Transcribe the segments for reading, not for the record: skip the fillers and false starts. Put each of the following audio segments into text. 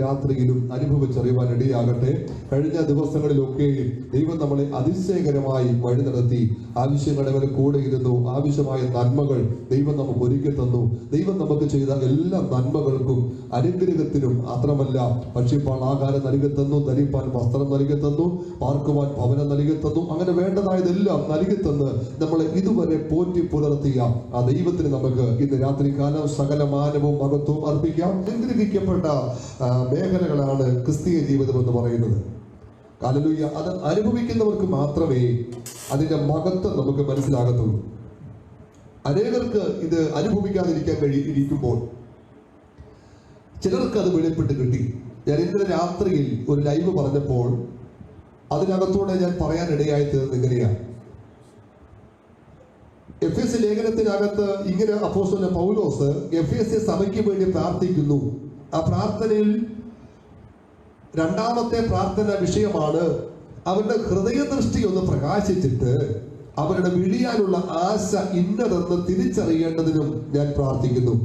രാത്രിയിലും അനുഭവിച്ചറിയുവാൻ ഇടയാകട്ടെ. കഴിഞ്ഞ ദിവസങ്ങളിലൊക്കെയും ദൈവം നമ്മളെ അതിശയകരമായി വഴി നടത്തി. ആവശ്യങ്ങളുടെ കൂടെ ഇരുന്നു. ആവശ്യമായ നന്മകൾ ദൈവം നമുക്ക് ഒരുക്കി തന്നു. ദൈവം നമുക്ക് ചെയ്ത എല്ലാ നന്മകൾക്കും അനുഗ്രഹത്തിനും മാത്രമല്ല, ഭക്ഷിപ്പാൻ ആഹാരം നൽകി തന്നു, ധരിപ്പാൻ വസ്ത്രം നൽകി തന്നു, പാർക്കുവാൻ ഭവനം നൽകി തന്നു. അങ്ങനെ വേണ്ടതായതെല്ലാം നൽകി തന്ന് നമ്മളെ ഇതുവരെ പോറ്റി പുലർത്തിയ ആ ദൈവത്തിന് നമുക്ക് ഇന്ന് രാത്രികാലം സകല മാനവും മഹത്വവും അർപ്പിക്കാം. അനുഗ്രഹിക്കപ്പെട്ട മേഖലകളാണ് ക്രിസ്തീയ ജീവിതം എന്ന് പറയുന്നത്. ഹല്ലേലൂയ. അത് അനുഭവിക്കുന്നവർക്ക് മാത്രമേ അതിന്റെ മഹത്വം നമുക്ക് മനസ്സിലാകത്തുള്ളൂ. അനേകർക്ക് ഇത് അനുഭവിക്കാതിരിക്കാൻ ഇരിക്കുമ്പോൾ ചിലർക്ക് അത് വെളിപ്പെട്ട് കിട്ടി. ഞാൻ ഇന്നലെ രാത്രിയിൽ ഒരു ലൈവ് പറഞ്ഞപ്പോൾ അതിനകത്തൂടെ ഞാൻ പറയാനിടയായി തീർന്ന് ഇങ്ങനെയാണ്. എഫേസ്യ ലേഖനത്തിനകത്ത് ഇങ്ങനെ അപ്പോസ്തലൻ പൗലോസ് എഫേസ്യ സഭയ്ക്ക് വേണ്ടി പ്രാർത്ഥിക്കുന്നു. ആ പ്രാർത്ഥനയിൽ രണ്ടാമത്തെ പ്രാർത്ഥന വിഷയമാണ് അവരുടെ ഹൃദയദൃഷ്ടി ഒന്ന് പ്രകാശിച്ചിട്ട് അവരുടെ വിളിയാനുള്ള ആശ ഇന്നതെന്ന് തിരിച്ചറിയേണ്ടതിനും ഞാൻ പ്രാർത്ഥിക്കുന്നു.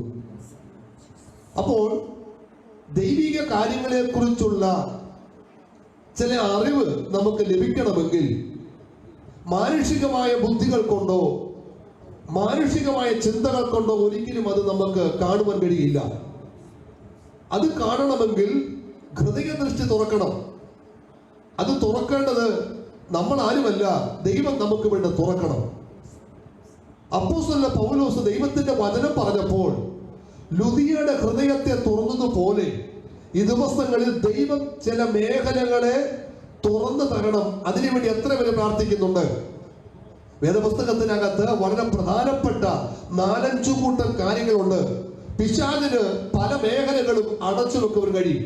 അപ്പോൾ ദൈവിക കാര്യങ്ങളെ കുറിച്ചുള്ള ചില അറിവ് നമുക്ക് ലഭിക്കണമെങ്കിൽ മാനുഷികമായ ബുദ്ധികൾ കൊണ്ടോ മാനുഷികമായ ചിന്തകൾ കൊണ്ടോ ഒരിക്കലും അത് നമുക്ക് കാണുവാൻ കഴിയില്ല. അത് കാണണമെങ്കിൽ ഹൃദയദൃഷ്ടി തുറക്കണം. അത് തുറക്കേണ്ടത് നമ്മൾ ആരുമല്ല, ദൈവം നമുക്ക് വേണ്ടി തുറക്കണം. അപ്പോസ്തലൻ പൗലോസ് ദൈവത്തിന്റെ വചനം പറഞ്ഞപ്പോൾ ലുദിയയുടെ ഹൃദയത്തെ തുറന്നതുപോലെ ഈ ദിവസങ്ങളിൽ ദൈവം ചില മേഖലകളെ തുറന്നു തരണം. അതിനുവേണ്ടി എത്ര പേര് പ്രാർത്ഥിക്കുന്നുണ്ട്? വേദപുസ്തകത്തിനകത്ത് വളരെ പ്രധാനപ്പെട്ട 4-5 കൂട്ടം കാര്യങ്ങളുണ്ട്. പിശാചിന് പല മേഖലകളും അടച്ചു വെക്കുവാൻ കഴിയും.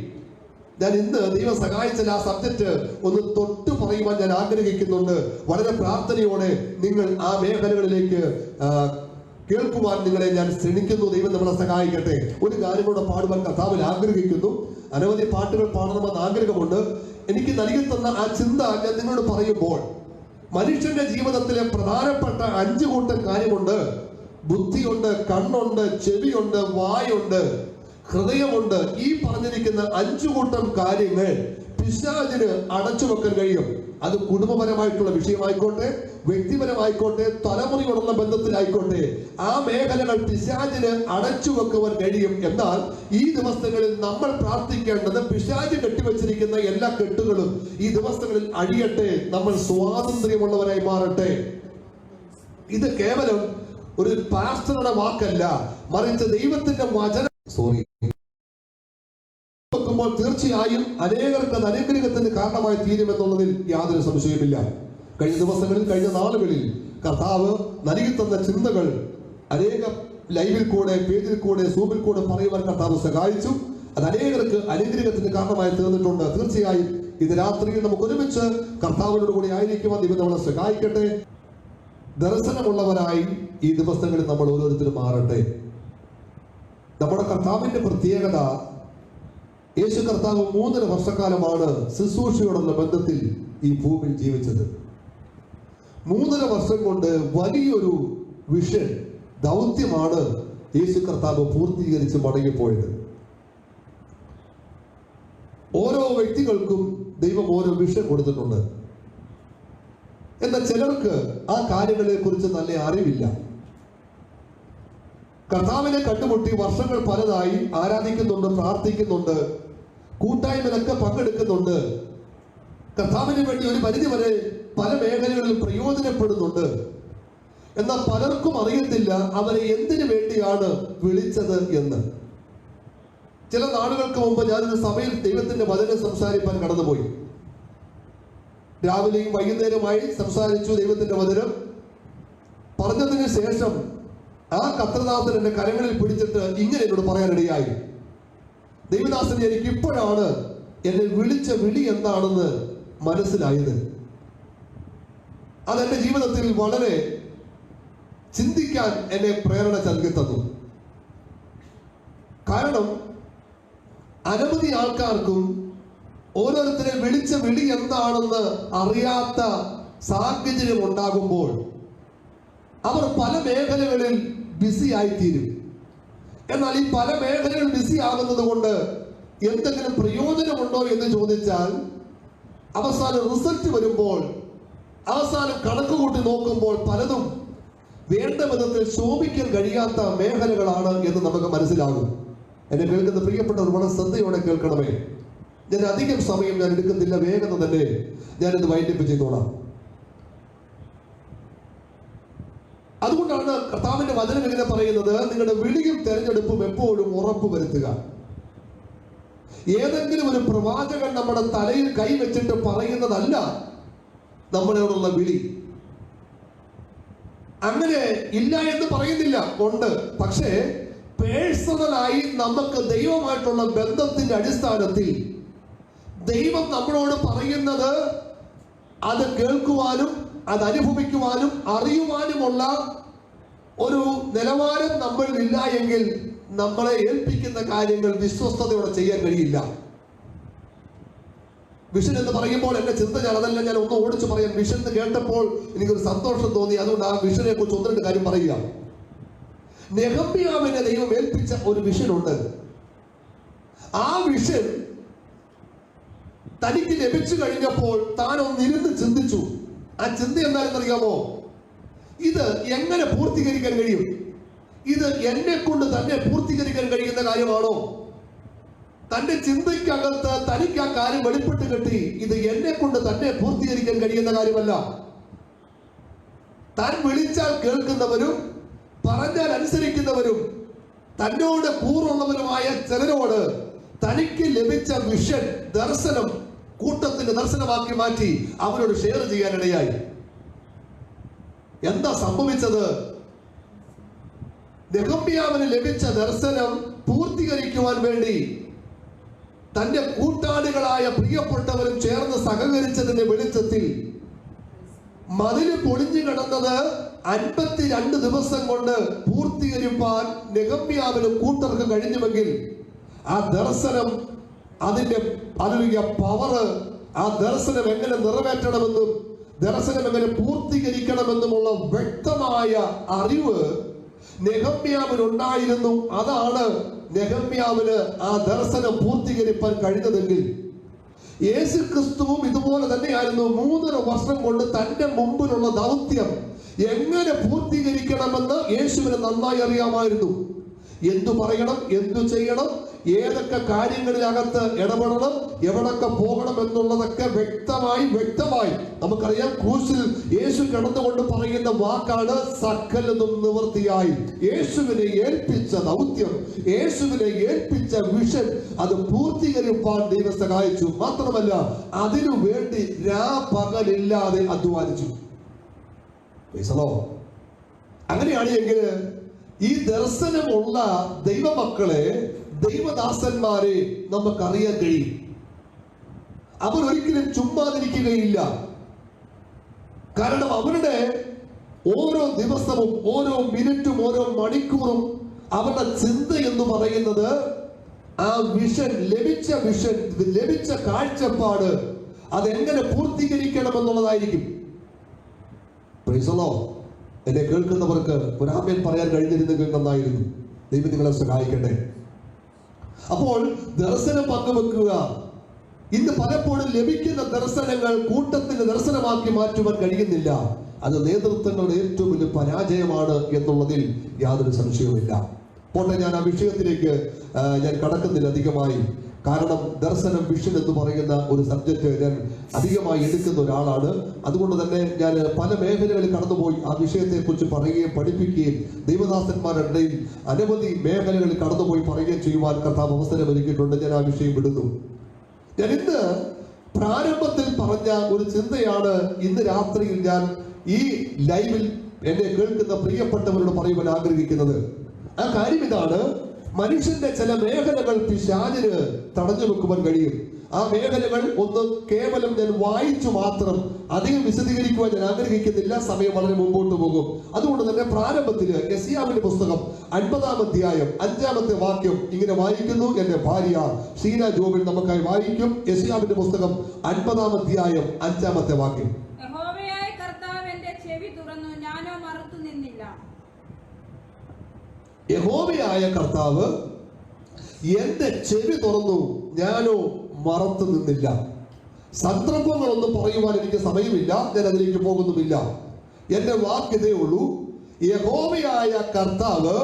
ഞാൻ ഇന്ന് ദൈവം സഹായിച്ചാൽ ആ സബ്ജക്റ്റ് ഒന്ന് തൊട്ട് പറയുവാൻ ഞാൻ ആഗ്രഹിക്കുന്നുണ്ട്. വളരെ പ്രാർത്ഥനയോടെ നിങ്ങൾ ആ മേഖലകളിലേക്ക് കേൾക്കുവാൻ നിങ്ങളെ ഞാൻ ക്ഷണിക്കുന്നു. ദൈവം നമ്മളെ സഹായിക്കട്ടെ. ഒരു കാര്യം കൂടെ പാടുവാൻ കർത്താവിൽ ആഗ്രഹിക്കുന്നു. അനവധി പാട്ടുകൾ പാടണമെന്ന് ആഗ്രഹമുണ്ട്. എനിക്ക് നൽകി തന്ന ആ ചിന്ത ഞാൻ നിങ്ങളോട് പറയുമ്പോൾ മനുഷ്യന്റെ ജീവിതത്തിലെ പ്രധാനപ്പെട്ട 5 കൂട്ടം കാര്യമുണ്ട്. ബുദ്ധിയുണ്ട്, കണ്ണുണ്ട്, ചെവിയുണ്ട്, വായുണ്ട്, ഹൃദയമുണ്ട്. ഈ പറഞ്ഞിരിക്കുന്ന 5 കൂട്ടം കാര്യങ്ങൾ പിശാചിന് അടച്ചു വെക്കാൻ കഴിയും. അത് കുടുംബപരമായിട്ടുള്ള വിഷയമായിക്കോട്ടെ, വ്യക്തിപരമായിക്കോട്ടെ, തലമുറയോടുള്ള ബന്ധത്തിലായിക്കോട്ടെ, ആ മേഖലകൾ പിശാചിന് അടച്ചു വെക്കുവാൻ കഴിയും. എന്നാൽ ഈ ദിവസങ്ങളിൽ നമ്മൾ പ്രാർത്ഥിക്കേണ്ടത് പിശാച് കെട്ടിവെച്ചിരിക്കുന്ന എല്ലാ കെട്ടുകളും ഈ ദിവസങ്ങളിൽ അഴിയട്ടെ. നമ്മൾ സ്വാതന്ത്ര്യമുള്ളവരായി മാറട്ടെ. ഇത് കേവലം ഒരു പാസ്റ്ററുടെ വാക്കല്ല, മറിച്ച് ദൈവത്തിന്റെ വചനം വെക്കുമ്പോൾ തീർച്ചയായും അനേകർക്ക് അത് അനുഗ്രഹത്തിന് കാരണമായി തീരുമെന്നുള്ളതിൽ യാതൊരു സംശയമില്ല. കഴിഞ്ഞ ദിവസങ്ങളിൽ, കഴിഞ്ഞ നാളുകളിൽ കർത്താവ് നൽകി തന്ന ചിന്തകൾ അനേക ലൈവിൽ കൂടെ, പേജിൽ കൂടെ, സൂമിൽ കൂടെ പറയുവാൻ കർത്താവ് സഹായിച്ചു. അത് അനേകർക്ക് അനുഗ്രഹത്തിന് കാരണമായി തീർന്നിട്ടുണ്ട്. തീർച്ചയായും ഇത് രാത്രിയിൽ നമുക്ക് ഒരുമിച്ച് കർത്താവിനോട് കൂടി ആയിരിക്കുവാൻ ദൈവം നമ്മളെ സഹായിക്കട്ടെ. ദർശനമുള്ളവരായി ഈ ദിവസങ്ങളിൽ നമ്മൾ ഓരോരുത്തരും മാറട്ടെ. നമ്മുടെ കർത്താവിന്റെ പ്രത്യേകത, യേശു കർത്താവ് 3.5 വർഷക്കാലമാണ് ശുശ്രൂഷയോടുള്ള ബന്ധത്തിൽ ഈ ഭൂമിയിൽ ജീവിച്ചത്. 3.5 വർഷം കൊണ്ട് വലിയൊരു വിഷൻ, ദൗത്യമാണ് യേശു കർത്താവ് പൂർത്തീകരിച്ച് മടങ്ങിപ്പോയത്. ഓരോ വ്യക്തികൾക്കും ദൈവം ഓരോ വിഷൻ കൊടുത്തിട്ടുണ്ട്. എന്നാൽ ചിലർക്ക് ആ കാര്യങ്ങളെ കുറിച്ച് നല്ല അറിവില്ല. കർത്താവിനെ കണ്ടുമുട്ടി വർഷങ്ങൾ പലതായി ആരാധിക്കുന്നുണ്ട്, പ്രാർത്ഥിക്കുന്നുണ്ട്, കൂട്ടായ്മയിലൊക്കെ പങ്കെടുക്കുന്നുണ്ട്, കർത്താവിന് വേണ്ടി ഒരു പരിധി വരെ പല മേഖലകളിലും പ്രയോജനപ്പെടുന്നുണ്ട്. എന്നാൽ പലർക്കും അറിയത്തില്ല അവരെ എന്തിനു വേണ്ടിയാണ് വിളിച്ചത് എന്ന്. ചില നാളുകൾക്ക് മുമ്പ് ഞാനൊരു സഭയിൽ ദൈവത്തിന്റെ വചനം സംസാരിക്കാൻ കടന്നുപോയി. രാവിലെയും വൈകുന്നേരമായി സംസാരിച്ചു ദൈവത്തിന്റെ വചനം. പറഞ്ഞതിന് ശേഷം ആ കർത്തൃദാസൻ എന്റെ കരങ്ങളിൽ പിടിച്ചിട്ട് ഇങ്ങനെ എന്നോട് പറയാനിടയായി, ദൈവദാസൻ, എനിക്ക് ഇപ്പോഴാണ് എന്നെ വിളിച്ച വിളി എന്താണെന്ന് മനസ്സിലായത്. അതെന്റെ ജീവിതത്തിൽ വളരെ ചിന്തിക്കാൻ എന്നെ പ്രേരണ നൽകി തന്നു. കാരണം അനവധി ആൾക്കാർക്കും ഓരോരുത്തരെ വിളിച്ച വിളി എന്താണെന്ന് അറിയാത്ത സാഹചര്യം ഉണ്ടാകുമ്പോൾ അവർ പല മേഖലകളിൽ ബിസി ആയിത്തീരും. എന്നാൽ ഈ പല മേഖലകളിൽ ബിസി ആകുന്നത് കൊണ്ട് എന്തെങ്കിലും പ്രയോജനമുണ്ടോ എന്ന് ചോദിച്ചാൽ അവസാനം റിസൾട്ട് വരുമ്പോൾ, അവസാനം കണക്ക് കൂട്ടി നോക്കുമ്പോൾ പലതും വേണ്ട വിധത്തിൽ ശോഭിക്കാൻ കഴിയാത്ത മേഖലകളാണ് എന്ന് നമുക്ക് മനസ്സിലാകും. എന്നെ കേൾക്കുന്ന പ്രിയപ്പെട്ടവർ വളരെ ശ്രദ്ധയോടെ കേൾക്കണമേ. ഞാൻ അധികം സമയം ഞാൻ എടുക്കുന്നില്ല, വേഗത തന്നെ ഞാനിത് വൈൻഡപ്പ് ചെയ്തോളാം. അതുകൊണ്ടാണ് കർത്താവിന്റെ വചനം ഇങ്ങനെ പറയുന്നത്, നിങ്ങളുടെ വിളിയും തെരഞ്ഞെടുപ്പും എപ്പോഴും ഉറപ്പ് വരുത്തുക. ഏതെങ്കിലും ഒരു പ്രവാചകൻ നമ്മുടെ തലയിൽ കൈവച്ചിട്ട് പറയുന്നതല്ല നമ്മളോടുള്ള വിളി. അങ്ങനെ ഇല്ല എന്ന് പറയുന്നില്ല, ഉണ്ട്. പക്ഷേ പേഴ്സണലായി നമുക്ക് ദൈവമായിട്ടുള്ള ബന്ധത്തിന്റെ അടിസ്ഥാനത്തിൽ ദൈവം നമ്മളോട് പറയുന്നത് അത് കേൾക്കുവാനും അത് അനുഭവിക്കുവാനും അറിയുവാനുമുള്ള ഒരു നിലവാരം നമ്മളിൽ ഇല്ല എങ്കിൽ നമ്മളെ ഏൽപ്പിക്കുന്ന കാര്യങ്ങൾ വിശ്വസ്തയോടെ ചെയ്യാൻ കഴിയില്ല. വിഷൻ എന്ന് പറയുമ്പോൾ എന്റെ ചിന്ത അതല്ല, ഞാൻ ഒന്ന് ഓടിച്ചു പറയാൻ. വിഷൻ എന്ന് കേട്ടപ്പോൾ എനിക്കൊരു സന്തോഷം തോന്നി. അതുകൊണ്ട് ആ വിഷനെ കുറിച്ച് ഒന്ന് രണ്ട് കാര്യം പറയുക. നെഹമ്യാവിനെ ദൈവം ഏൽപ്പിച്ച ഒരു വിഷൻ ഉണ്ട്. ആ വിഷൻ തനിക്ക് ലഭിച്ചു കഴിഞ്ഞപ്പോൾ താൻ ഒന്നിരുന്ന് ചിന്തിച്ചു. ആ ചിന്ത എന്താണെന്നറിയാമോ? ഇത് എങ്ങനെ പൂർത്തീകരിക്കാൻ കഴിയും? ഇത് എന്നെ കൊണ്ട് തന്നെ പൂർത്തീകരിക്കാൻ കഴിയുന്ന കാര്യമാണോ? തന്റെ ചിന്തയ്ക്കകത്ത് തനിക്ക് ആ കാര്യം വെളിപ്പെട്ട് കിട്ടി. ഇത് എന്നെ കൊണ്ട് തന്നെ പൂർത്തീകരിക്കാൻ കഴിയുന്ന കാര്യമല്ല. താൻ വിളിച്ചാൽ കേൾക്കുന്നവരും പറഞ്ഞാൽ അനുസരിക്കുന്നവരും തന്നോട് കൂറുള്ളവരുമായ ചിലരോട് തനിക്ക് ലഭിച്ച വിഷൻ, ദർശനം കൂട്ടത്തിന്റെ ദർശനമാക്കി മാറ്റി അവരോട് ഷെയർ ചെയ്യാനിടയായി. എന്താ സംഭവിച്ചത്? നെഹമ്യാവിന് ലഭിച്ച ദർശനം പൂർത്തീകരിക്കുവാൻ വേണ്ടി തന്റെ കൂട്ടാളികളായ പ്രിയപ്പെട്ടവരും ചേർന്ന് സഹകരിച്ചതിന്റെ വെളിച്ചത്തിൽ മതില് പൊളിഞ്ഞു കിടന്നത് 52 ദിവസം കൊണ്ട് പൂർത്തീകരിപ്പാൻ നെഹമ്യാവിനും കൂട്ടർക്ക് കഴിഞ്ഞുവെങ്കിൽ ആ ദർശനം, അതിന്റെ പവറ്, ആ ദർശനം എങ്ങനെ നിറവേറ്റണമെന്നും ദർശനം എങ്ങനെ പൂർത്തീകരിക്കണമെന്നുമുള്ള വ്യക്തമായ അറിവ് നെഹമ്യാവിനുണ്ടായിരുന്നു. അതാണ് നെഹമ്യാവിന് ആ ദർശനം പൂർത്തീകരിപ്പാൻ കഴിഞ്ഞതെങ്കിൽ യേശു ക്രിസ്തുവും ഇതുപോലെ തന്നെയായിരുന്നു. 3.5 വർഷം കൊണ്ട് തന്റെ മുമ്പിലുള്ള ദൗത്യം എങ്ങനെ പൂർത്തീകരിക്കണമെന്ന് യേശുവിന് നന്നായി അറിയാമായിരുന്നു. എന്തു പറയണം, എന്തു ചെയ്യണം, ഏതൊക്കെ കാര്യങ്ങളിലകത്ത് ഇടപെടണം, എവിടൊക്കെ പോകണം എന്നുള്ളതൊക്കെ വ്യക്തമായി നമുക്കറിയാം. ക്രൂശിൽ യേശു കിടന്നുകൊണ്ട് പറയുന്ന വാക്കാണ് സകലതും നിവൃത്തിയായി. യേശുവിനെ ഏൽപ്പിച്ച ദൗത്യം, യേശുവിനെ ഏൽപ്പിച്ച വിഷൻ അത് പൂർത്തീകരിപ്പാൻ ദൈവം സഹായിച്ചു. മാത്രമല്ല അതിനു വേണ്ടി രാപകലില്ലാതെ അധ്വാനിച്ചു. അങ്ങനെയാണ് എങ്കിൽ ഈ ദർശനമുള്ള ദൈവമക്കളെ, ദൈവദാസന്മാരെ നമുക്കറിയാൻ കഴിയും. അവർ ഒരിക്കലും ചുമ്മാതിരിക്കുകയില്ല. കാരണം അവരുടെ ഓരോ ദിവസവും, ഓരോ മിനിറ്റും, ഓരോ മണിക്കൂറും അവരുടെ ചിന്ത എന്ന് പറയുന്നത് ആ വിഷൻ, ലഭിച്ച കാഴ്ചപ്പാട് അതെങ്ങനെ പൂർത്തീകരിക്കണമെന്നുള്ളതായിരിക്കും. എന്നെ കേൾക്കുന്നവർക്ക് ഒരു ആമേൻ പറയാൻ കഴിഞ്ഞിരുന്നെങ്കിൽ നന്നായിരുന്നു. ദൈവം നിങ്ങളെ സഹായിക്കട്ടെ. അപ്പോൾ ദർശനം പങ്കുവെക്കുക. ഇന്ന് പലപ്പോഴും ലഭിക്കുന്ന ദർശനങ്ങൾ കൂട്ടത്തിന്റെ ദർശനമാക്കി മാറ്റുവാൻ കഴിയുന്നില്ല. അത് നേതൃത്വങ്ങളുടെ ഏറ്റവും വലിയ പരാജയമാണ് എന്നുള്ളതിൽ യാതൊരു സംശയവുമില്ല. പോട്ടെ, ഞാൻ ആ വിഷയത്തിലേക്ക് ഞാൻ കടക്കുന്നില്ല അധികമായി. കാരണം ദർശനം, വിഷൻ എന്ന് പറയുന്ന ഒരു സബ്ജക്റ്റ് ഞാൻ അധികമായി എടുക്കുന്ന ഒരാളാണ്. അതുകൊണ്ട് തന്നെ ഞാൻ പല മേഖലകളിൽ കടന്നുപോയി ആ വിഷയത്തെ കുറിച്ച് പറയുകയും പഠിപ്പിക്കുകയും ദൈവദാസന്മാരുടെ ഇടയിൽ അനവധി മേഖലകളിൽ കടന്നുപോയി പറയുകയും ചെയ്യുവാൻ കർത്താവ് അവസരം ഒരുക്കിയിട്ടുണ്ട്. ഞാൻ ആ വിഷയം വിടുന്നു. ഞാൻ ഇന്ന് പ്രാരംഭത്തിൽ പറഞ്ഞ ഒരു ചിന്തയാണ് ഇന്ന് രാത്രിയിൽ ഞാൻ ഈ ലൈവിൽ എന്നെ കേൾക്കുന്ന പ്രിയപ്പെട്ടവരോട് പറയുവാൻ ആഗ്രഹിക്കുന്നത്. ആ കാര്യം ഇതാണ്: മനുഷ്യന്റെ ചില മേഖലകൾ പിശാചിന് തടഞ്ഞു വെക്കുവാൻ കഴിയും. ആ മേഖലകൾ ഒന്ന് കേവലം ഞാൻ വായിച്ചു മാത്രം അധികം വിശദീകരിക്കുവാൻ ഞാൻ ആഗ്രഹിക്കുന്നില്ല. സമയം വളരെ മുമ്പോട്ട് പോകും. അതുകൊണ്ട് തന്നെ പ്രാരംഭത്തില് യെശയ്യാവിന്റെ പുസ്തകം 50-ാം അധ്യായം 5-ാമത്തെ വാക്യം ഇങ്ങനെ വായിക്കുന്നു. എന്റെ ഭാര്യ ഷീന ജോബിൻ നമുക്കായി വായിക്കും. യെശയ്യാവിന്റെ പുസ്തകം 50-ാം അധ്യായം 5-ാമത്തെ വാക്യം. യഹോവയായ കർത്താവ് എന്റെ ചെവി തുറന്നു, ഞാനോ മറുത്തു നിന്നില്ല. യഹോവയായ കർത്താവ് എന്റെ ചെവി തുറന്നു, ഞാനോ മറത്തു നിന്നില്ല. സന്ദർഭങ്ങളൊന്നും പറയുവാൻ എനിക്ക് സമയമില്ല, ഞാൻ അതിലേക്ക് പോകുന്നുമില്ല. എന്റെ വാക്കിതേ ഉള്ളൂ, യഹോവയായ കർത്താവ്,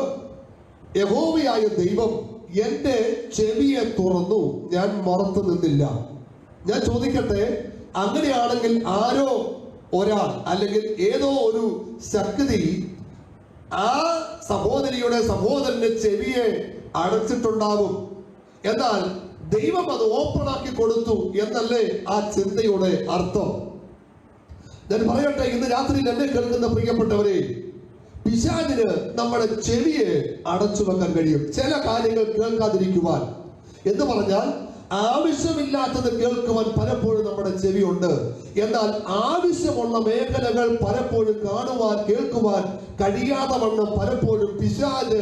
യഹോവയായ ദൈവം എന്റെ ചെവിയെ തുറന്നു, ഞാൻ മറത്തു നിന്നില്ല. ഞാൻ ചോദിക്കട്ടെ, അങ്ങനെയാണെങ്കിൽ ആരോ ഒരാൾ അല്ലെങ്കിൽ ഏതോ ഒരു ശക്തി ആ സഹോദരിയുടെ സഹോദരന്റെ ചെവിയെ അടച്ചിട്ടുണ്ടാകും. എന്നാൽ ദൈവം അത് ഓപ്പണാക്കി കൊടുത്തു എന്നല്ലേ ആ ചിന്തയുടെ അർത്ഥം? ഞാൻ പറയട്ടെ, ഇന്ന് രാത്രി എന്നെ കേൾക്കുന്ന പ്രിയപ്പെട്ടവരെ, പിശാചിന് നമ്മുടെ ചെവിയെ അടച്ചു വെക്കാൻ കഴിയും, ചില കാര്യങ്ങൾ കേൾക്കാതിരിക്കുവാൻ. എന്ന് പറഞ്ഞാൽ ആവശ്യമില്ലാത്തത് കേൾക്കുവാൻ പലപ്പോഴും നമ്മുടെ ചെവിയുണ്ട്. എന്നാൽ ആവശ്യമുള്ള മേഖലകൾ പലപ്പോഴും കാണുവാൻ കേൾക്കുവാൻ കഴിയാതെ വണ്ണം പലപ്പോഴും പിശാച്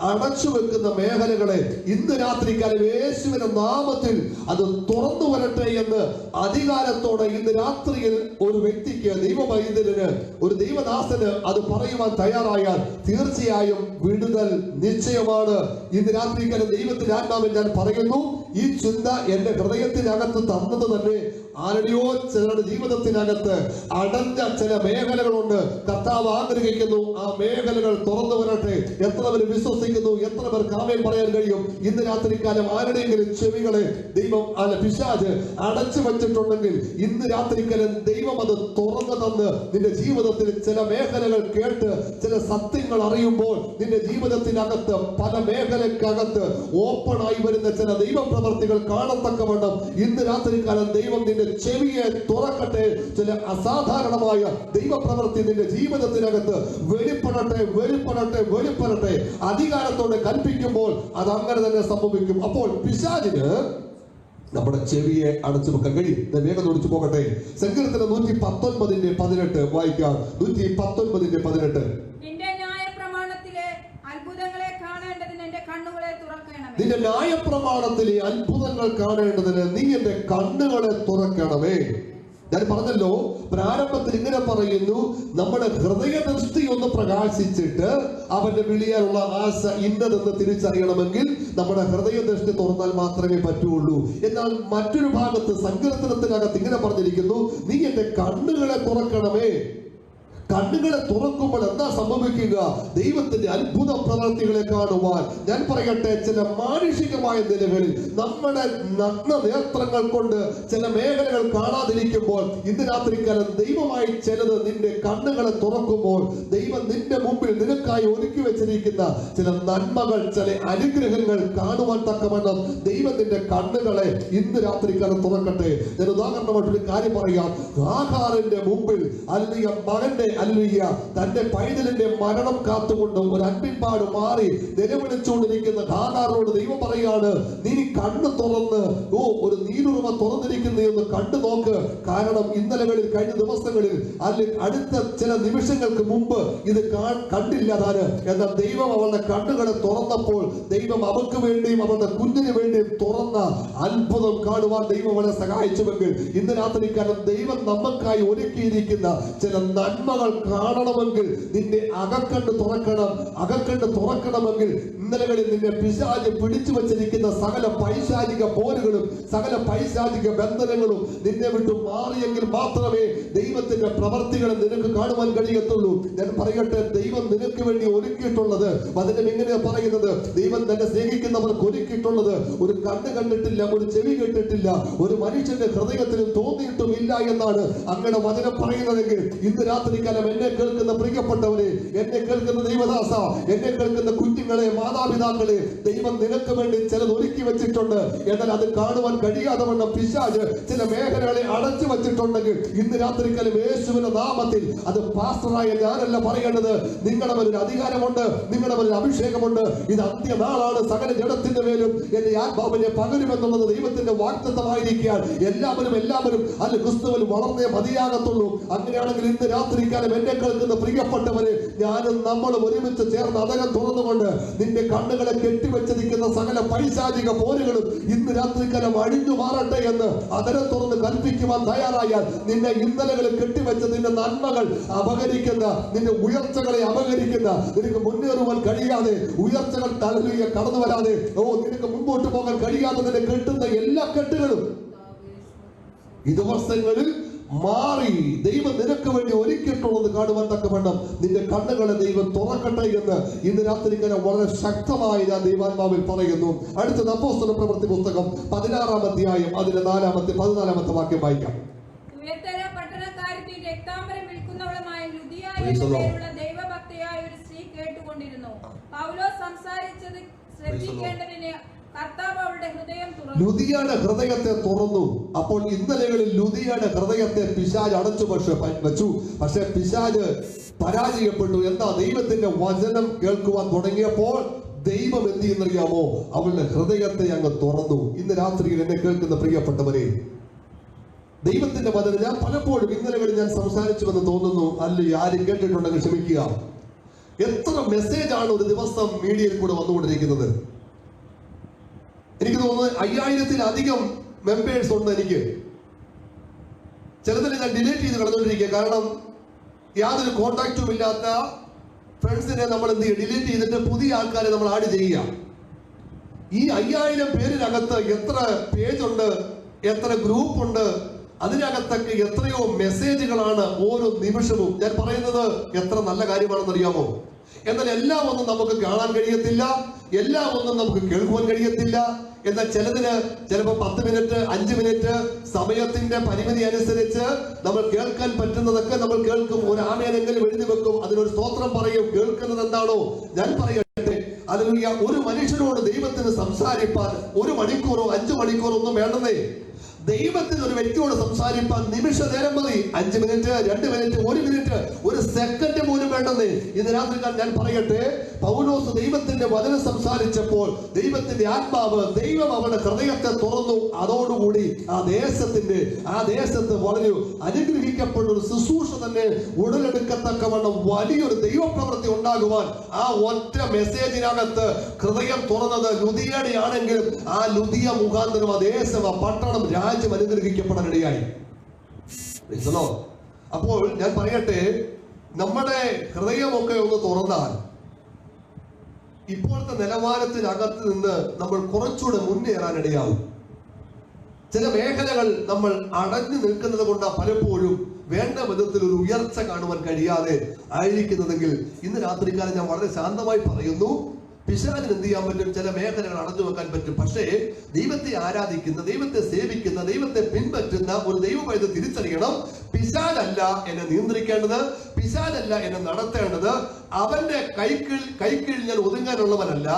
അടച്ചു വെക്കുന്ന മേഖലകളെ ഇന്ന് രാത്രിക്കാലം യേശുവിന്റെ നാമത്തിൽ അത് തുറന്നു വരട്ടെ എന്ന് അധികാരത്തോടെ ഇന്ന് രാത്രിയിൽ ഒരു വ്യക്തിക്ക്, ദൈവവൈദ്യന്, ഒരു ദൈവദാസന് അത് പറയുവാൻ തയ്യാറായാൽ തീർച്ചയായും വിടുതൽ നിശ്ചയമാണ്. ഇന്ന് രാത്രിക്കാലം ദൈവത്തിന്റെ ആത്മാവിൽ ഞാൻ പറയുന്നു, ഈ ചിന്ത എന്റെ ഹൃദയത്തിനകത്ത് തന്നത് തന്നെ ആരുടെയോ ചിലരുടെ ജീവിതത്തിനകത്ത് അടഞ്ഞ ചില മേഖലകളുണ്ട്. കർത്താവ് ആഗ്രഹിക്കുന്നു ആ മേഖലകൾ തുറന്നു വരട്ടെ. എത്ര പേർ വിശ്വസിക്കുന്നു? എത്ര പേർക്ക് ആമേൻ പറയാൻ കഴിയും? ഇന്ന് രാത്രിക്കാലം ആരുടെയെങ്കിലും ചെവികളെ ദൈവം പിശാച് അടച്ചു വെച്ചിട്ടുണ്ടെങ്കിൽ ഇന്ന് രാത്രിക്കാലം ദൈവം അത് തുറന്നു തന്ന് നിന്റെ ജീവിതത്തിൽ ചില മേഖലകൾ കേട്ട് ചില സത്യങ്ങൾ അറിയുമ്പോൾ നിന്റെ ജീവിതത്തിനകത്ത് പല മേഖലക്കകത്ത് ഓപ്പൺ ആയി വരുന്ന ചില ദൈവപ്രവർത്തികൾ കാണത്തക്കവണ്ണം ഇന്ന് രാത്രിക്കാലം ദൈവം നിന്റെ ചെവിയെ തുറക്കട്ടെ. ചില അസാധാരണമായ ദൈവപ്രവൃത്തി നിന്റെ ജീവിതത്തിനകത്ത് വെളിപ്പെടട്ടെ, വെളിപ്പെടട്ടെ, വെളിപ്പെടട്ടെ. അധികാരത്തോടെ കൽപ്പിക്കുമ്പോൾ അത് അങ്ങനെ തന്നെ സംഭവിക്കും. അപ്പോൾ പിശാചിന് നമ്മുടെ ചെവിയെ അടച്ചു വെക്കാൻ കഴിയും. വേഗം ഒടിച്ചു പോകട്ടെ. സങ്കീർത്തനം 119:18 വായിക്കാം. 119:18. നിന്റെ ന്യായപ്രമാണത്തിലെ അത്ഭുതങ്ങളെ കാണേണ്ടതിന് എന്റെ കണ്ണുകളെ തുറക്കണമേ. നിന്റെ ന്യായപ്രമാണത്തിലെ അത്ഭുതങ്ങൾ കാണേണ്ടതിന് നീ എന്റെ കണ്ണുകളെ തുറക്കണമേ. ഞാൻ പറഞ്ഞല്ലോ, പ്രാരംഭത്തിൽ ഇങ്ങനെ പറയുന്നു, നമ്മുടെ ഹൃദയദൃഷ്ടി ഒന്ന് പ്രകാശിച്ചിട്ട് അവന്റെ വിളിയാനുള്ള ആശ ഇന്നതെന്ന് തിരിച്ചറിയണമെങ്കിൽ നമ്മുടെ ഹൃദയദൃഷ്ടി തുറന്നാൽ മാത്രമേ പറ്റുള്ളൂ. എന്നാൽ മറ്റൊരു ഭാഗത്ത് സങ്കീർത്തനത്തിനകത്ത് ഇങ്ങനെ പറഞ്ഞിരിക്കുന്നു, നീ എന്റെ കണ്ണുകളെ തുറക്കണമേ. കണ്ണുകളെ തുറക്കുമ്പോൾ എന്താ സംഭവിക്കുക? ദൈവത്തിന്റെ അത്ഭുത പ്രവൃത്തികളെ കാണുവാൻ. ഞാൻ പറയട്ടെ, ചില മാനുഷികമായ നിലകളിൽ നമ്മുടെ നഗ്ന നേത്രങ്ങൾ കൊണ്ട് ചില മേഖലകൾ കാണാതിരിക്കുമ്പോൾ ഇന്ന് രാത്രിക്കാലം ദൈവമായി ചിലത് നിന്റെ കണ്ണുകളെ തുറക്കുമ്പോൾ ദൈവം നിന്റെ മുമ്പിൽ നിനക്കായി ഒരുക്കി വെച്ചിരിക്കുന്ന ചില നന്മകൾ, ചില അനുഗ്രഹങ്ങൾ കാണുവാൻ തക്കവണ്ണം ദൈവത്തിന്റെ കണ്ണുകളെ ഇന്ന് രാത്രിക്കാലം തുറക്കട്ടെ. ഞാൻ ഉദാഹരണമായിട്ടൊരു കാര്യം പറയാം. ആഹാറിന്റെ മുമ്പിൽ അല്ലെങ്കിൽ മകന്റെ തന്റെ പൈതലിന്റെ മരണം കാത്തുകൊണ്ട് ഒരു അൻപിൻപാട് മാറി നിലവിളിച്ചുകൊണ്ടിരിക്കുന്ന ഹാഗാറിനോട് ദൈവം പറയാണ്, നീ കണ്ണ് തുറന്ന് ഒരു നീരുറവ തുറന്നിരിക്കുന്നു എന്ന് കണ്ടു നോക്ക്. കാരണം ഇന്നലകളിൽ, കഴിഞ്ഞ ദിവസങ്ങളിൽ, അല്ലെങ്കിൽ അടുത്ത ചില നിമിഷങ്ങൾക്ക് മുമ്പ് ഇത് കണ്ടില്ല താന്. എന്നാൽ ദൈവം അവളുടെ കണ്ണുകളെ തുറന്നപ്പോൾ ദൈവം അവൾക്ക് വേണ്ടിയും അവളുടെ കുഞ്ഞിന് വേണ്ടിയും തുറന്ന അത്ഭുതം കാണുവാൻ ദൈവം അവളെ സഹായിച്ചുവെങ്കിൽ ഇന്ന് രാത്രിക്കാലം ദൈവം നമുക്കായി ഒരുക്കിയിരിക്കുന്ന ചില നന്മകൾ കാണണമെങ്കിൽ നിന്റെ അകക്കണ്ണ് തുറക്കണം. അകക്കണ്ണ് തുറക്കണമെങ്കിൽ ഇന്നലകളിൽ നിന്നെ പിശാച് പിടിച്ചു വച്ചിരിക്കുന്ന സകല പൈശാചിക പോരുകളും സകല പൈശാചിക ബന്ധനങ്ങളും നിന്നെ വിട്ടു മാറിയെങ്കിൽ മാത്രമേ ദൈവത്തിന്റെ പ്രവർത്തികളെ നിനക്ക് കാണുവാൻ കഴിയത്തുള്ളൂ. ഞാൻ പറയട്ടെ, ദൈവം നിനക്ക് വേണ്ടി ഒരുക്കിയിട്ടുള്ളത്, വചനം എങ്ങനെയാ പറയുന്നത്? ദൈവം തന്നെ സ്നേഹിക്കുന്നവർക്ക് ഒരുക്കിയിട്ടുള്ളത് ഒരു കണ്ണ് കണ്ടിട്ടില്ല, ഒരു ചെവി കേട്ടിട്ടില്ല, ഒരു മനുഷ്യന്റെ ഹൃദയത്തിലും തോന്നിയിട്ടും ഇല്ല എന്നാണ് അങ്ങനെ വചനം പറയുന്നതെങ്കിൽ ഇന്ന് രാത്രിക്കാലം എന്നെ കേൾക്കുന്ന പ്രിയപ്പെട്ടവരെ, എന്നെ കേൾക്കുന്ന ദൈവദാസ, എന്നെ കേൾക്കുന്ന കുഞ്ഞുങ്ങളെ, മാതാപിതാക്കളെ, ദൈവം നിനക്ക് വേണ്ടി ചിലത് ഒരുക്കി വെച്ചിട്ടുണ്ട്. എന്നാൽ അത് കാണുവാൻ കഴിയാതെ വണ്ണം പിശാച് ചില മേഖലകളെ അടച്ചു വെച്ചിട്ടുണ്ടെങ്കിൽ ഇന്ന് രാത്രിക്കാലം യേശുവിന്റെ നാമത്തിൽ, അത് പാസ്റ്ററായ ഞാനല്ല പറയേണ്ടത്, നിങ്ങളുടെ മേലൊരു അധികാരമുണ്ട്, നിങ്ങളുടെ മേലൊരു അഭിഷേകമുണ്ട്. ഇത് അന്ത്യനാളാണ്, സകല ജഡത്തിന്റെ മേലും എന്റെ ആത്മാവിനെ പകരുമെന്നുള്ളത് ദൈവത്തിന്റെ വാഗ്ദത്തമായിരിക്കാൻ എല്ലാവരും അല്ല ക്രിസ്തുവിൽ വളർന്നേ മതിയാകത്തുള്ളൂ. അങ്ങനെയാണെങ്കിൽ ഇന്ന് രാത്രിക്കാലം രാത്രികാലം എന്നെ കേൾക്കുന്ന പ്രിയപ്പെട്ടവരെ, ഞാനും നമ്മളും ഒരുമിച്ച് ചേർന്ന് അതകം തുറന്നുകൊണ്ട് നിന്റെ കണ്ണുകളെ കെട്ടിവെച്ചിരിക്കുന്ന സകല പൈശാചിക പോരുകളും ഇന്ന് രാത്രികാലം അഴിഞ്ഞു മാറട്ടെ എന്ന് അതരം തുറന്ന് കൽപ്പിക്കുവാൻ തയ്യാറായാൽ, നിന്നെ ഇന്നലകളിൽ കെട്ടിവെച്ച നിന്റെ നന്മകൾ അപഹരിക്കുന്ന, നിന്റെ ഉയർച്ചകളെ അപഹരിക്കുന്ന, നിനക്ക് മുന്നേറുവാൻ കഴിയാതെ ഉയർച്ചകൾ തലയിലേക്ക് കടന്നു വരാതെ നിനക്ക് മുമ്പോട്ട് പോകാൻ കഴിയാതെ നിന്നെ കെട്ടുന്ന എല്ലാ കെട്ടുകളും ഈ ദിവസങ്ങളിൽ മാറി ദൈവം നിനക്ക് വേണ്ടി ഒരുക്കിയിട്ടുള്ളത് കാണുവാൻ തക്കവണ്ണം നിന്റെ കണ്ണുകളെ ദൈവം തുറക്കട്ടെ എന്ന് ഇന്ന് രാത്രിക്കാലം വളരെ ശക്തമായി ഞാൻ ദൈവാത്മാവിൽ പറയുന്നു. അടുത്തത് അപ്പോസ്തല പ്രവൃത്തി പുസ്തകം 16-ാം അധ്യായം അതിന്റെ 14-ാമത്തെ വാക്യം വായിക്കാം. പട്ടണക്കാരത്തിൽ രക്താംബരം വിൽക്കുന്നവളുമായ ലുദിയ എന്ന പേരുള്ള ദൈവഭക്തയായ ഒരു സ്ത്രീ കേട്ടുകൊണ്ടിരുന്നു. പൗലോസ് സംസാരിച്ചത് ശ്രദ്ധിക്കേണ്ടതിന് കർത്താവ് അവളുടെ ഹൃദയം തുറന്നു. ലുദിയയുടെ ഹൃദയത്തെ തുറന്നു. അപ്പോൾ ഇന്നലകളിൽ ലുദിയയുടെ ഹൃദയത്തെ പിശാച് അടച്ചു വെച്ചു. പക്ഷെ പിശാച് പരാജയപ്പെട്ടു. എന്താ? ദൈവത്തിന്റെ വചനം കേൾക്കുവാൻ തുടങ്ങിയപ്പോൾ ദൈവം എന്ത് ചെയ്യുന്നറിയാമോ? അവളുടെ ഹൃദയത്തെ അങ്ങ് തുറന്നു. ഇന്ന് രാത്രിയിൽ എന്നെ കേൾക്കുന്ന പ്രിയപ്പെട്ടവരെ, ദൈവത്തിന്റെ വചനം ഞാൻ പലപ്പോഴും ഇന്നലകളിൽ ഞാൻ സംസാരിച്ചുവെന്ന് തോന്നുന്നു. അല്ല, ആരും കേട്ടിട്ടുണ്ടെങ്കിൽ ക്ഷമിക്കുക. എത്ര മെസ്സേജാണ് ഒരു ദിവസം മീഡിയയിൽ കൂടെ വന്നുകൊണ്ടിരിക്കുന്നത്. എനിക്ക് തോന്നുന്നത് 5000-ത്തിലധികം മെമ്പേഴ്സ് ഉണ്ട്. എനിക്ക് ചിലതിനെ ഞാൻ ഡിലീറ്റ് ചെയ്ത് കളഞ്ഞുകൊണ്ടിരിക്കുക. കാരണം യാതൊരു കോണ്ടാക്റ്റും ഇല്ലാത്ത ഫ്രണ്ട്സിനെ നമ്മൾ എന്ത് ചെയ്യുക? ഡിലീറ്റ് ചെയ്തിട്ട് പുതിയ ആൾക്കാരെ നമ്മൾ ആഡ് ചെയ്യുക. ഈ 5000 പേരിനകത്ത് എത്ര പേജ് ഉണ്ട്, എത്ര ഗ്രൂപ്പ് ഉണ്ട്, അതിനകത്തൊക്കെ എത്രയോ മെസ്സേജുകളാണ് ഓരോ നിമിഷവും. ഞാൻ പറയുന്നത് എത്ര നല്ല കാര്യമാണെന്ന് അറിയാമോ? എന്നാൽ എല്ലാം ഒന്നും നമുക്ക് കാണാൻ കഴിയത്തില്ല, എല്ലാം ഒന്നും നമുക്ക് കേൾക്കുവാൻ കഴിയത്തില്ല. എന്നാൽ ചിലതിന് ചിലപ്പോൾ 10 മിനിറ്റ് 5 മിനിറ്റ് സമയത്തിന്റെ പരിമിതി അനുസരിച്ച് നമ്മൾ കേൾക്കാൻ പറ്റുന്നതൊക്കെ നമ്മൾ കേൾക്കും. ഒരു ആമേനെങ്കിലും എഴുതി വെക്കും, അതിനൊരു സ്തോത്രം പറയും. കേൾക്കുന്നത് എന്താണോ ഞാൻ പറയട്ടെ. അല്ലെങ്കിൽ ഒരു മനുഷ്യനോട് ദൈവത്തിന് സംസാരിപ്പാൻ 1 മണിക്കൂറോ 5 മണിക്കൂറോ ഒന്നും വേണമെന്നേ. ദൈവത്തിന് ഒരു വ്യക്തിയോട് സംസാരിപ്പാൻ നിമിഷ നേരം മതി. 5 മിനിറ്റ് 2 മിനിറ്റ് 1 മിനിറ്റ് 1 സെക്കൻഡ് പോലും വേണ്ടെന്നേ. ഇന്ന് രാത്രി ഞാൻ പറയട്ടെ, പൗലോസ് ദൈവത്തിന്റെ വചനം സംസാരിച്ചപ്പോൾ ദൈവത്തിന്റെ ആത്മാവ്, ദൈവം അവരുടെ ഹൃദയത്തെ തുറന്നു. അതോടുകൂടി ആ ദേശത്ത് വളരെ അനുഗ്രഹിക്കപ്പെട്ട ഒരു ശുശ്രൂഷ തന്നെ ഉടലെടുക്കത്തക്കവണ്ണം വലിയൊരു ദൈവപ്രവൃത്തി ഉണ്ടാകുവാൻ ആ ഒറ്റ മെസ്സേജിനകത്ത് ഹൃദയം തുറന്നത് ലുദിയയുടെ ആണെങ്കിലും ആ ലുദിയ മുഖാന്തരം ആ ദേശം, ആ പട്ടണം, രാജ്യം അനുഗ്രഹിക്കപ്പെടാനിടയായി. അപ്പോൾ ഞാൻ പറയട്ടെ, നമ്മുടെ ഹൃദയമൊക്കെ ഒന്ന് തുറന്നാൽ ഇപ്പോഴത്തെ നിലവാരത്തിനകത്ത് നിന്ന് നമ്മൾ കുറച്ചുകൂടെ മുന്നേറാനിടയാവും. ചില മേഖലകൾ നമ്മൾ അടഞ്ഞു നിൽക്കുന്നത് കൊണ്ട് പലപ്പോഴും വേണ്ട വിധത്തിൽ ഒരു ഉയർച്ച കാണുവാൻ കഴിയാതെ ആയിരിക്കുന്നതെങ്കിൽ ഇന്ന് രാത്രികാലം ഞാൻ വളരെ ശാന്തമായി പറയുന്നു, പിശാചിന് എന്ത് ചെയ്യാൻ പറ്റും? ചില മേഖലകൾ അടഞ്ഞു വെക്കാൻ പറ്റും. പക്ഷേ ദൈവത്തെ ആരാധിക്കുന്ന, ദൈവത്തെ സേവിക്കുന്ന, ദൈവത്തെ പിൻപറ്റുന്ന ഒരു ദൈവമായത് തിരിച്ചറിയണം. പിശാചല്ല എന്നെ നിയന്ത്രിക്കേണ്ടത്, പിശാചല്ല എന്നെ നടത്തേണ്ടത്. അവന്റെ കൈക്കീഴിൽ ഞാൻ ഒതുങ്ങാനുള്ളവനല്ല.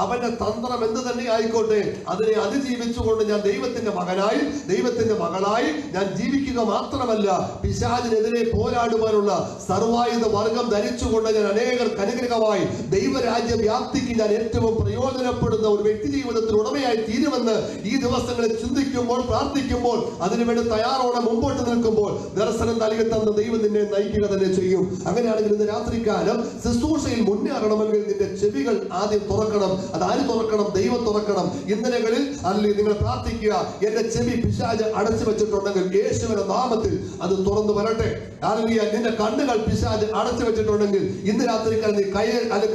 അവന്റെ തന്ത്രം എന്ത് തന്നെ ആയിക്കോട്ടെ, അതിനെ അതിജീവിച്ചുകൊണ്ട് ഞാൻ ദൈവത്തിന്റെ മകനായി, ദൈവത്തിന്റെ മകളായി ഞാൻ ജീവിക്കുക മാത്രമല്ല, പിശാചിനെതിരെ പോരാടുവാനുള്ള സർവായുധ വർഗം ധരിച്ചുകൊണ്ട് ഞാൻ അനേകർക്ക് അനുഗ്രഹമായി ദൈവരാജ്യ വ്യാപ്തിക്ക് ഞാൻ ഏറ്റവും പ്രയോജനപ്പെടുന്ന ഒരു വ്യക്തി ജീവിതത്തിൽ ഉടമയായി തീരുമെന്ന് ഈ ദിവസങ്ങളിൽ ചിന്തിക്കുമ്പോൾ, പ്രാർത്ഥിക്കുമ്പോൾ, അതിനുവേണ്ടി തയ്യാറോടെ മുമ്പോട്ട് നിൽക്കുമ്പോൾ ദർശനം നൽകി തന്ന ദൈവം നിന്നെ നയിക്കുക തന്നെ ചെയ്യും. അങ്ങനെയാണെങ്കിൽ ഇന്ന് രാത്രികാലം ശുശ്രൂഷയിൽ മുന്നേറണമെങ്കിൽ നിന്റെ ചെവികൾ ആദ്യം തുറക്കണം. അതാര് തുറക്കണം? ദൈവം തുറക്കണം. ഇന്നലകളിൽ അല്ലെങ്കിൽ നിങ്ങൾ പ്രാർത്ഥിക്കുക, എന്റെ ചെവി പിശാച് അടച്ചു വെച്ചിട്ടുണ്ടെങ്കിൽ യേശുവിന്റെ നാമത്തിൽ അത് തുറന്നു വരട്ടെ. അല്ലെങ്കിൽ നിന്റെ കണ്ണുകൾ പിശാച് അടച്ചു വെച്ചിട്ടുണ്ടെങ്കിൽ ഇന്ന് രാത്രികാലം നീ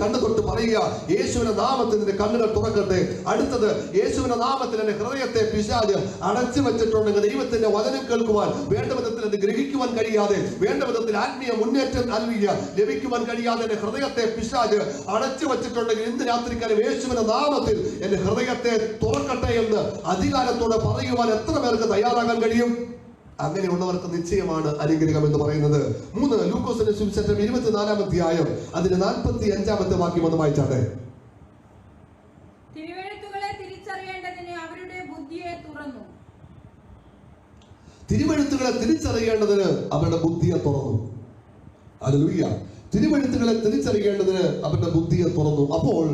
കണ്ണു തൊട്ട് പറയുക, യേശുവിന്റെ നാമത്തിൽ നിന്റെ കണ്ണുകൾ തുറക്കട്ടെ. അടുത്തത്, യേശുവിന്റെ നാമത്തിൽ എന്റെ ഹൃദയത്തെ പിശാച് അടച്ചു വെച്ചിട്ടുണ്ടെങ്കിൽ ദൈവത്തിന്റെ വചനം കേൾക്കുവാൻ വേണ്ട വിധത്തിൽ അത് ഗ്രഹിക്കുവാൻ കഴിയാതെ, വേണ്ട വിധത്തിൽ ആത്മീയ മുന്നേറ്റം ലഭിക്കുവാൻ കഴിയാതെ എന്റെ ഹൃദയത്തെ പിശാച് അടച്ചു വെച്ചിട്ടുണ്ടെങ്കിൽ ഇന്ന് രാത്രിക്കാലം യേശുവിന്റെ നാമത്തിൽ എന്റെ ഹൃദയത്തെ തുറക്കട്ടെ എന്ന് അധികാരത്തോടെ പറയുവാൻ എത്ര പേർക്ക് തയ്യാറാകാൻ കഴിയും? അങ്ങനെയുള്ളവർക്ക് നിശ്ചയമാണ് അനുഗ്രഹം എന്ന് പറയുന്നത്. 3 ലൂക്കോസിന്റെ സുവിശേഷം 24-ാം അധ്യായം അതിന്റെ 45-ാമത്തെ വാക്യം ഒന്ന് വായിച്ചാട്ടെ. തിരുവെഴുത്തുകളെ തിരിച്ചറിയേണ്ടതിന് അവരുടെ ബുദ്ധിയെ തുറന്നു. തിരുവെഴുത്തുകളെ തിരിച്ചറിയേണ്ടതിന് അവരുടെ ബുദ്ധിയെ തുറന്നു. ഹല്ലേലൂയ. തിരുവെഴുത്തുകളെ തിരിച്ചറിയേണ്ടതിന് അവരുടെ ബുദ്ധിയെ തുറന്നു. അപ്പോൾ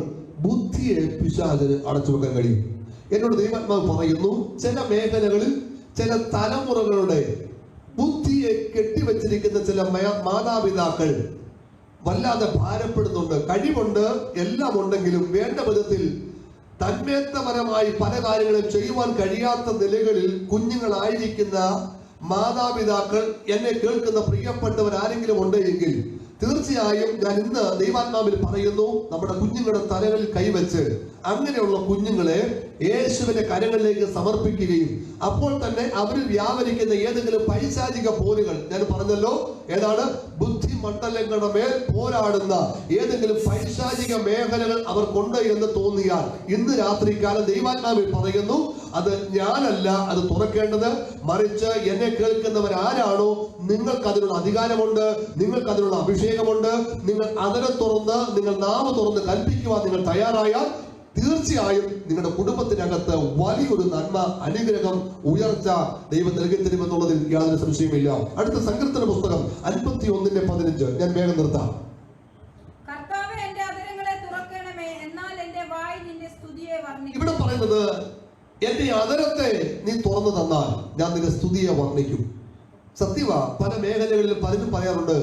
ബുദ്ധിയെ പിശാചിന് അടച്ചു വെക്കാൻ കഴിയും. എന്നോട് ദൈവാത്മാവ് പറയുന്നു, ചില മേഖലകളിൽ ചില തലമുറകളുടെ ബുദ്ധിയെ കെട്ടിവെച്ചിരിക്കുന്ന ചില മാതാപിതാക്കൾ വല്ലാതെ ഭാരപ്പെടുന്നുണ്ട്. കഴിവുണ്ട്, എല്ലാം ഉണ്ടെങ്കിലും വേണ്ട വിധത്തിൽ തന്മയത്വപരമായി പല കാര്യങ്ങളും ചെയ്യുവാൻ കഴിയാത്ത നിലകളിൽ കുഞ്ഞുങ്ങളായിരിക്കുന്ന മാതാപിതാക്കൾ, എന്നെ കേൾക്കുന്ന പ്രിയപ്പെട്ടവർ ആരെങ്കിലും ഉണ്ടെങ്കിൽ തീർച്ചയായും ഞാൻ ഇന്ന് ദൈവാത്മാവിൽ പറയുന്നു, നമ്മുടെ കുഞ്ഞുങ്ങളുടെ തലകളിൽ കൈവച്ച് അങ്ങനെയുള്ള കുഞ്ഞുങ്ങളെ യേശുവിന്റെ കരങ്ങളിലേക്ക് സമർപ്പിക്കുകയും അപ്പോൾ തന്നെ അവരിൽ വ്യാപരിക്കുന്ന ഏതെങ്കിലും പൈശാചിക പോരുകൾ, ഞാൻ പറഞ്ഞല്ലോ ഏതാണ്, ബുദ്ധി മണ്ഡലങ്ങളുടെ മേൽ പോരാടുന്ന ഏതെങ്കിലും പൈശാചിക മേഖലകൾ അവർക്കുണ്ട് എന്ന് തോന്നിയാൽ ഇന്ന് രാത്രികാലം ദൈവാത്മാവിൽ പറയുന്നു, അത് ഞാനല്ല അത് തുറക്കേണ്ടത്, മറിച്ച് എന്നെ കേൾക്കുന്നവർ ആരാണോ നിങ്ങൾക്ക് അതിനുള്ള അധികാരമുണ്ട്, നിങ്ങൾക്ക് അതിനുള്ള അഭിഷേകമുണ്ട്. നിങ്ങൾ അതിനെ തുറന്ന്, നിങ്ങൾ നാവ് തുറന്ന് കൽപ്പിക്കുവാൻ നിങ്ങൾ തയ്യാറായാൽ തീർച്ചയായും നിങ്ങളുടെ കുടുംബത്തിനകത്ത് വലിയൊരു നന്മ, അനുഗ്രഹം, ഉയർച്ച ദൈവം നൽകി തരുമെന്നുള്ളതിൽ യാതൊരു സംശയമില്ല. അടുത്ത സങ്കീർത്തന പുസ്തകം 51:15 ഞാൻ വേഗം നിർത്താം. ഇവിടെ പറയുന്നത്, എന്റെ അതരത്തെ നീ തുറന്നു തന്നാൽ ഞാൻ നിന്റെ സ്തുതിയെ വർണ്ണിക്കും. സത്യവ പല മേഖലകളിലും പലരും പറയാറുണ്ട്,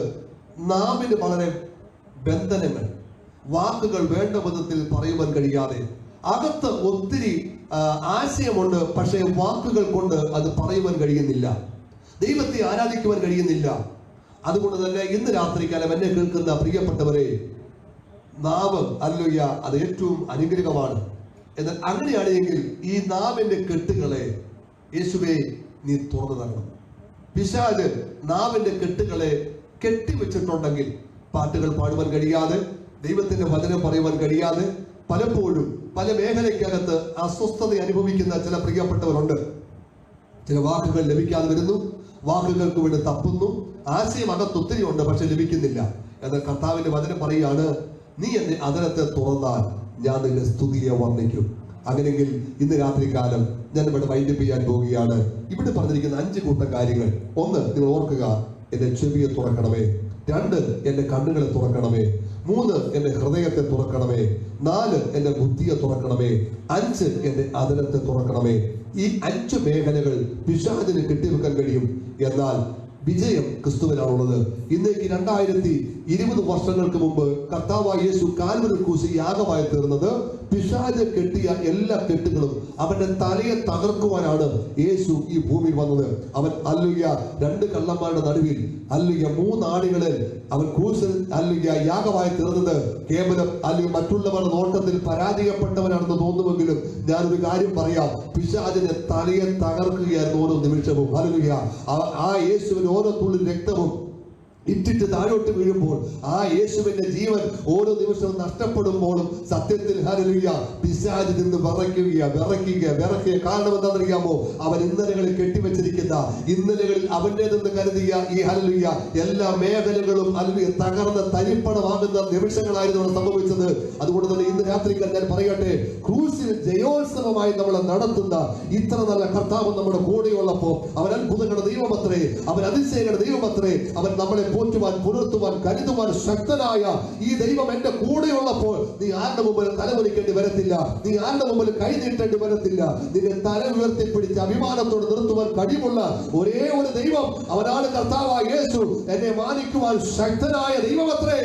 നാവിന് വളരെ ബന്ധനങ്ങൾ, വാക്കുകൾ വേണ്ട വിധത്തിൽ പറയുവാൻ കഴിയാതെ, അകത്ത് ഒത്തിരി ആശയമുണ്ട്, പക്ഷേ വാക്കുകൾ കൊണ്ട് അത് പറയുവാൻ കഴിയുന്നില്ല, ദൈവത്തെ ആരാധിക്കുവാൻ കഴിയുന്നില്ല. അതുകൊണ്ട് തന്നെ ഇന്ന് രാത്രികാലം എന്നെ കേൾക്കുന്ന പ്രിയപ്പെട്ടവരെ, നാവ് ഹല്ലേലൂയ അത് ഏറ്റവും അനുഗ്രഹമാണ്. എന്നാൽ അങ്ങനെയാണെങ്കിൽ ഈ നാവിന്റെ കെട്ടുകളെ യേശുവേ നീ തുറന്നു തരണം. പിശാച് നാവിന്റെ കെട്ടുകളെ കെട്ടിവെച്ചിട്ടുണ്ടെങ്കിൽ പാട്ടുകൾ പാടുവാൻ കഴിയാതെ, ദൈവത്തിന്റെ വചനം പറയുവാൻ കഴിയാതെ, പലപ്പോഴും പല മേഖലയ്ക്കകത്ത് അസ്വസ്ഥത അനുഭവിക്കുന്ന ചില പ്രിയപ്പെട്ടവരുണ്ട്. ചില വാക്കുകൾ ലഭിക്കാതെ വരുന്നു, വാക്കുകൾക്ക് വേണ്ടി തപ്പുന്നു, ആശയം അകത്ത് ഒത്തിരി ഉണ്ട്, പക്ഷെ ലഭിക്കുന്നില്ല. എന്നാൽ കർത്താവിന്റെ വചനം പറയുകയാണ്, നീ എന്നെ അതരത്തെ തുറന്നാൽ ഞാൻ നിന്റെ സ്തുതിയെ വർണ്ണിക്കും. അങ്ങനെയെങ്കിൽ ഇന്ന് രാത്രികാലം ഞാൻ ഇവിടെ വൈൻഡപ്പ് ചെയ്യാൻ പോവുകയാണ്. ഇവിടെ പറഞ്ഞിരിക്കുന്ന 5 കൂട്ടം കാര്യങ്ങൾ. 1, നിങ്ങൾ ഓർക്കുക, എന്റെ ചെവിയെ തുറക്കണമേ. 2, എന്റെ കണ്ണുകളെ തുറക്കണമേ. 3, എന്റെ ഹൃദയത്തെ തുറക്കണമേ. 4, എന്റെ ബുദ്ധിയെ തുറക്കണമേ. 5, എന്റെ അതരത്തെ തുറക്കണമേ. ഈ 5 മേഖലകൾ പിശാചിന് കെട്ടിവെക്കാൻ കഴിയും. എന്നാൽ വിജയം ക്രിസ്തുവിനാണുള്ളത്. ഇന്നേക്ക് 2020 വർഷങ്ങൾക്ക് മുമ്പ് കർത്താവായ യേശു കാൽവരി ക്രൂശിൽ യാഗമായി തീർന്നത് പിശാച് കെട്ടിയ എല്ലാ കെട്ടുകളും അവന്റെ തലയെ തകർക്കുവാനാണ് യേശു ഈ ഭൂമിയിൽ വന്നത്. അവൻ ഹല്ലേലൂയ 2 കള്ളന്മാരുടെ നടുവിൽ ഹല്ലേലൂയ 3 ആണികളിൽ അവൻ ക്രൂശിൽ ഹല്ലേലൂയ യാഗമായി തീർന്നത് കേവലം അല്ലെങ്കിൽ മറ്റുള്ളവരുടെ നോട്ടത്തിൽ പരാജയപ്പെട്ടവനാണെന്ന് തോന്നുമെങ്കിലും ഞാനൊരു കാര്യം പറയാം, പിശാചിന്റെ തലയെ തകർക്കുകയായിരുന്നു ഓരോ നിമിഷവും. ഹല്ലേലൂയ ആ യേശുവിന് ഓരോ തുള്ളി രക്തവും ഇറ്റിട്ട് താഴോട്ട് വീഴുമ്പോൾ, ആ യേശുവിന്റെ ജീവൻ ഓരോ നിമിഷവും നഷ്ടപ്പെടുമ്പോഴും സത്യത്തിൽ ഹല്ലേലൂയ പിശാച് നിന്ന് വിറയ്ക്കുക. കാരണം എന്താണെന്നറിയാമോ? അവൻ ഇന്നലകളിൽ കെട്ടിവെച്ചിരിക്കുന്ന, ഇന്നലകളിൽ അവന്റേതെന്ന് കരുതിയ ഈ ഹല്ലേലൂയ എല്ലാ മേഖലകളും ഹല്ലേലൂയ തകർന്ന് തരിപ്പണമാകുന്ന നിമിഷങ്ങളായിരുന്നു അവിടെ സംഭവിച്ചത്. അതുകൊണ്ട് തന്നെ ഇന്ന് രാത്രിക്ക് ഞാൻ പറയട്ടെ, ക്രൂശിൽ ജയോത്സവമായി നമ്മളെ നടത്തുന്ന ഇത്ര നല്ല കർത്താവ് നമ്മുടെ കൂടെയുള്ളപ്പോ അവൻ അത്ഭുതങ്ങളുടെ ദൈവമത്രേ, അവൻ അതിശയങ്ങളുടെ ദൈവമത്രേ, അവൻ നമ്മളെ പോറ്റുവാൻ, പുലർത്തുവാൻ, കരുതുവാൻ ശക്തനായ ഈ ദൈവം എന്റെ കൂടെയുള്ളപ്പോൾ നീ ആരുടെ മുമ്പിൽ തലവലിക്കേണ്ടി വരത്തില്ല, നീ ആരുടെ മുമ്പിൽ കൈ നീട്ടേണ്ടി വരത്തില്ല. നിന്നെ തല ഉയർത്തിപ്പിടിച്ച് അഭിമാനത്തോട് നിർത്തുവാൻ കഴിവുള്ള ഒരേ ഒരു ദൈവം, അവനാണ് കർത്താവായ യേശു. എന്നെ മാനിക്കുവാൻ ശക്തനായ ദൈവമത്രേ.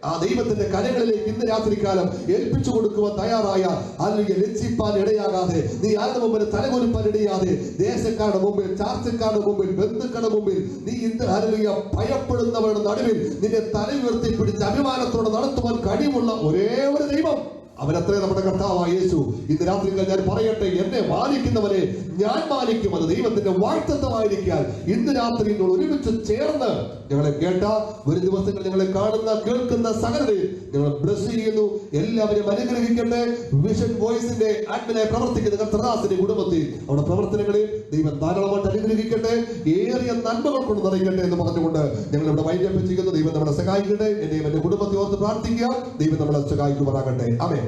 ആ ദൈവത്തിന്റെ കരങ്ങളിലേക്ക് ഇന്ന് രാത്രികാലം ഏൽപ്പിച്ചു കൊടുക്കുവാൻ തയ്യാറായ, അല്ലെങ്കിൽ ലജ്ജിപ്പാൻ ഇടയാകാതെ, നീ ആരുടെ മുമ്പിൽ തലകൊലുപ്പാൻ ഇടയാതെ, ദേശക്കാരുടെ മുമ്പിൽ, ചാർച്ചക്കാരുടെ മുമ്പിൽ, ബന്ധുക്കളുടെ മുമ്പിൽ നീ ഇന്ന് ഹല്ലേലൂയ ഭയപ്പെടുന്നവരുടെ നടുവിൽ നിന്നെ തല ഉയർത്തിപ്പിടിച്ച് അഭിമാനത്തോടെ നടത്തുവാൻ കഴിവുള്ള ഒരേ ഒരു ദൈവം, അവനത്രേ നമ്മുടെ കർത്താവായ യേശു. ഇന്ന് രാത്രി ഞാൻ പറയട്ടെ, എന്നെ മാനിക്കുന്നവരെ ഞാൻ മാനിക്കും. അത് ദൈവത്തിന്റെ വാഗ്ദത്തമായിരിക്കാൻ ഇന്ന് രാത്രി നിങ്ങൾ ഒരുമിച്ച് ചേർന്ന് ഞങ്ങളെ കേട്ട ഒരു ദിവസങ്ങൾ ഞങ്ങളെ കാണുന്ന കേൾക്കുന്ന സകലരെയും ഞങ്ങൾ ബ്ലസ് ചെയ്യുന്നു. എല്ലാവരും അനുഗ്രഹിക്കട്ടെ. വിഷൻ വോയിസിന്റെ ആത്മനായി പ്രവർത്തിക്കുന്ന കർത്തദാസിന്റെ കുടുംബത്തിൽ അവരുടെ പ്രവർത്തനങ്ങളെ ദൈവം ധാരാളമായിട്ട് അനുഗ്രഹിക്കട്ടെ, ഏറിയ നന്മകൾ കൊണ്ട് നിറയ്ക്കട്ടെ എന്ന് പറഞ്ഞുകൊണ്ട് ഞങ്ങൾ ഇവിടെ വൈദ്യം ചെയ്യുന്നു. ദൈവം നമ്മളെ സഹായിക്കട്ടെ. എന്നെയും എന്റെ കുടുംബത്തെ ഓർത്ത് പ്രാർത്ഥിക്കുക. ദൈവം നമ്മളെ സഹായിക്കുമാറാകട്ടെ. ആമേൻ.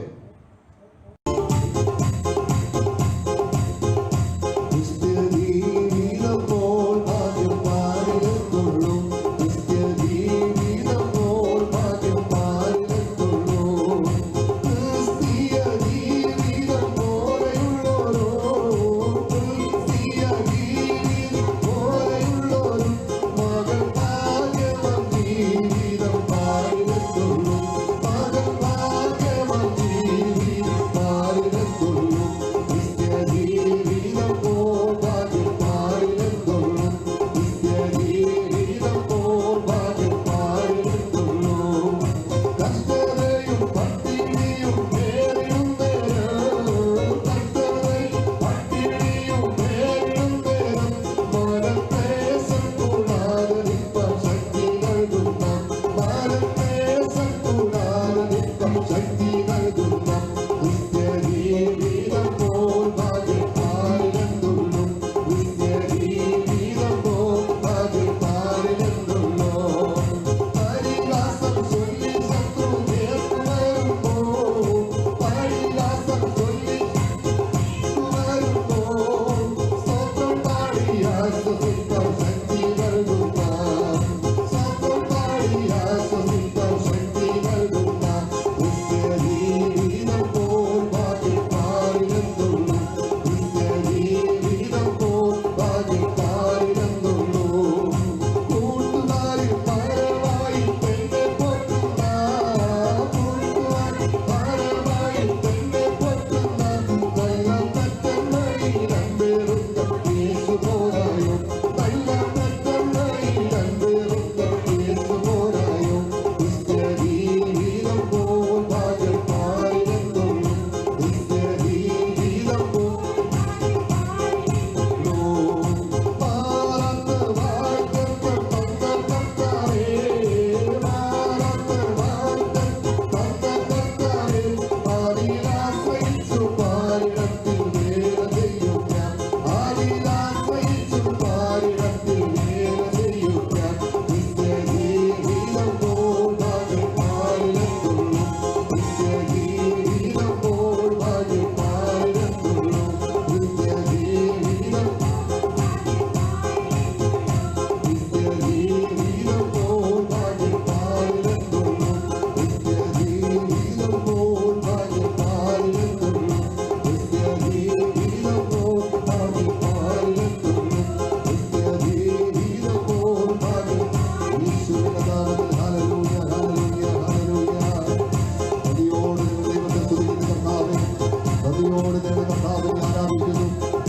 നന്ദിയോടെ ഞങ്ങൾ കർത്താവിനെ ആരാധിക്കുന്നു,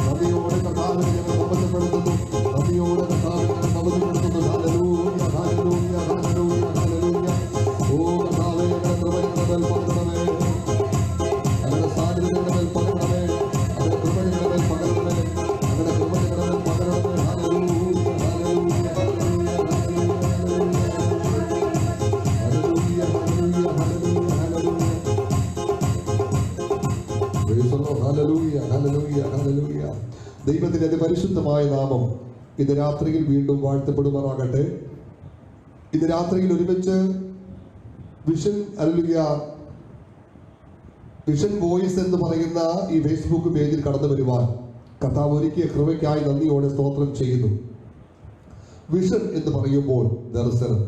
നന്ദിയോടെ കർത്താവിനെ ഞങ്ങൾ മഹത്വപ്പെടുത്തുന്നു, നന്ദിയോടെ കർത്താവിനെ ഞങ്ങൾ മഹത്വപ്പെടുത്തുന്നു. Hallelujah hallelujah hallelujah hallelujah. ഓ കർത്താവേ, ഞങ്ങളുടെ കൃപ ഞങ്ങളുടെ മേൽ പകരണമേ, ഞങ്ങളുടെ സാന്നിധ്യം ഞങ്ങളുടെ മേൽ പകരണമേ, ഞങ്ങളുടെ കൃപ ഞങ്ങളുടെ മേൽ പകരണമേ, ഞങ്ങളുടെ കൃപ ഞങ്ങളുടെ മേൽ പകരണമേ. Hallelujah hallelujah hallelujah hallelujah hallelujah hallelujah. Hallelujah hallelujah hallelujah. ദൈവത്തിന്റെ അതിപരിശുദ്ധമായ നാമം ഇന്ന് രാത്രിയിൽ വീണ്ടും വാഴ്ത്തപ്പെടുമാറാകട്ടെ. ഇന്ന് രാത്രിയിൽ ഒരുമിച്ച് വിഷൻ വോയിസ് എന്ന് പറയുന്ന ഈ ഫേസ്ബുക്ക് പേജിൽ കടന്നു വരുവാൻ കർത്താവ് ഒരുക്കിയ കൃപയ്ക്കായി നന്ദിയോടെ സ്തോത്രം ചെയ്യുന്നു. വിഷൻ എന്ന് പറയുമ്പോൾ ദർശനം,